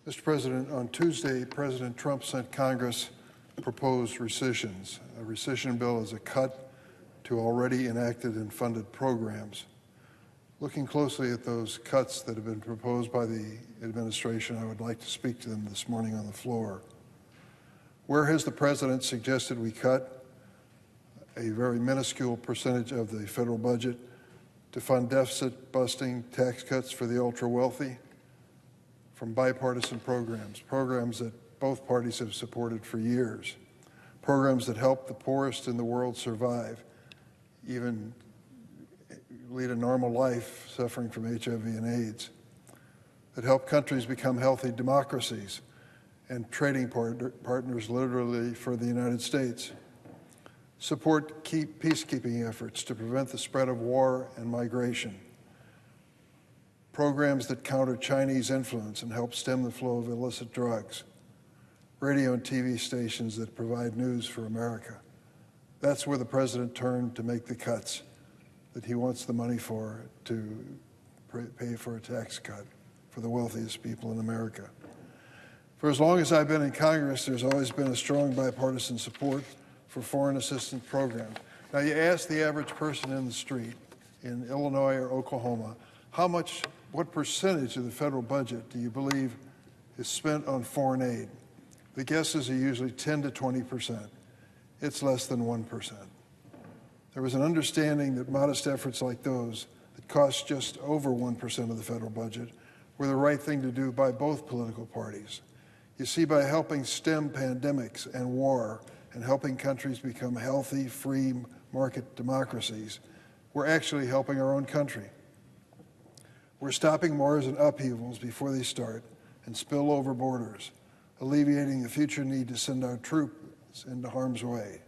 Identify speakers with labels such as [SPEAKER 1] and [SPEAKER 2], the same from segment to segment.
[SPEAKER 1] Mr. President, on Tuesday, President Trump sent Congress proposed rescissions. A rescission bill is a cut to already enacted and funded programs. Looking closely at those cuts that have been proposed by the administration, I would like to speak to them this morning on the floor. Where has the President suggested we cut a very minuscule percentage of the federal budget to fund deficit-busting tax cuts for the ultra-wealthy from bipartisan programs that both parties have supported for years, programs that help the poorest in the world survive, even lead a normal life suffering from HIV and AIDS, that help countries become healthy democracies and trading partners literally for the United States, support peacekeeping efforts to prevent the spread of war and migration, programs that counter Chinese influence and help stem the flow of illicit drugs, radio and TV stations that provide news for America. That's where the President turned to make the cuts that he wants the money for, to pay for a tax cut for the wealthiest people in America. For as long as I've been in Congress, there's always been a strong bipartisan support for foreign assistance programs. Now, you ask the average person in the street in Illinois or Oklahoma, what percentage of the federal budget do you believe is spent on foreign aid? The guesses are usually 10 to 20%. It's less than 1%. There was an understanding that modest efforts like those that cost just over 1% of the federal budget were the right thing to do by both political parties. You see, by helping stem pandemics and war and helping countries become healthy, free market democracies, we're actually helping our own country. We're stopping wars and upheavals before they start and spill over borders, alleviating the future need to send our troops into harm's way,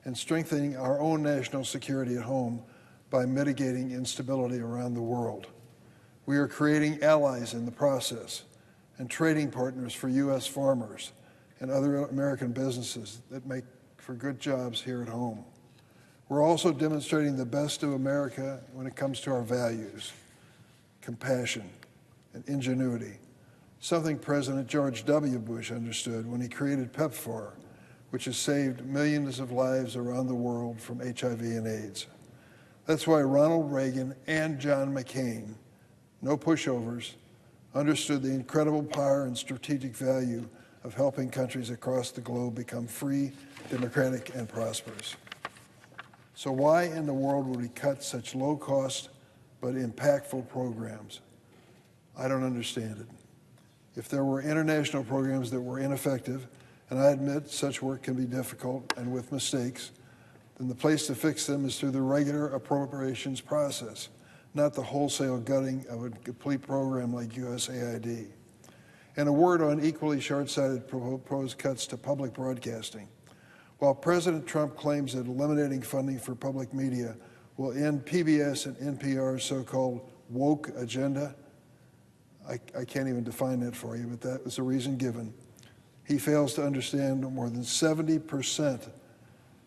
[SPEAKER 1] and strengthening our own national security at home by mitigating instability around the world. We are creating allies in the process and trading partners for U.S. farmers and other American businesses that make for good jobs here at home. We're also demonstrating the best of America when it comes to our values: compassion and ingenuity, something President George W. Bush understood when he created PEPFAR, which has saved millions of lives around the world from HIV and AIDS. That's why Ronald Reagan and John McCain, no pushovers, understood the incredible power and strategic value of helping countries across the globe become free, democratic, and prosperous. So why in the world would we cut such low-cost but impactful programs? I don't understand it. If there were international programs that were ineffective, and I admit such work can be difficult and with mistakes, then the place to fix them is through the regular appropriations process, not the wholesale gutting of a complete program like USAID. And a word on equally short-sighted proposed cuts to public broadcasting. While President Trump claims that eliminating funding for public media will end PBS and NPR's so-called woke agenda, I can't even define that for you, but that was the reason given. He fails to understand that more than 70%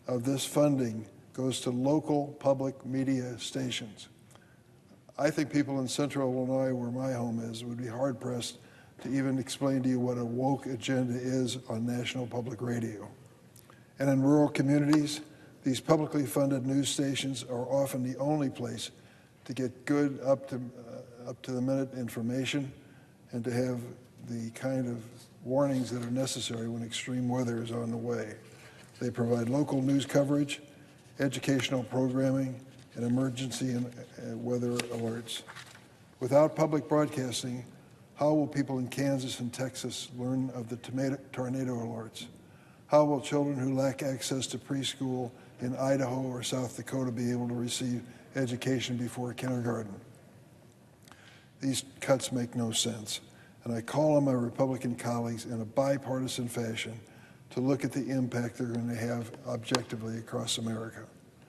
[SPEAKER 1] of this funding goes to local public media stations. I think people in central Illinois, where my home is, would be hard-pressed to even explain to you what a woke agenda is on national public radio. And in rural communities, these publicly funded news stations are often the only place to get good, up-to-the-minute information and to have the kind of warnings that are necessary when extreme weather is on the way. They provide local news coverage, educational programming, and emergency and weather alerts. Without public broadcasting, how will people in Kansas and Texas learn of the tornado alerts? How will children who lack access to preschool in Idaho or South Dakota be able to receive education before kindergarten? These cuts make no sense, and I call on my Republican colleagues in a bipartisan fashion to look at the impact they're going to have objectively across America.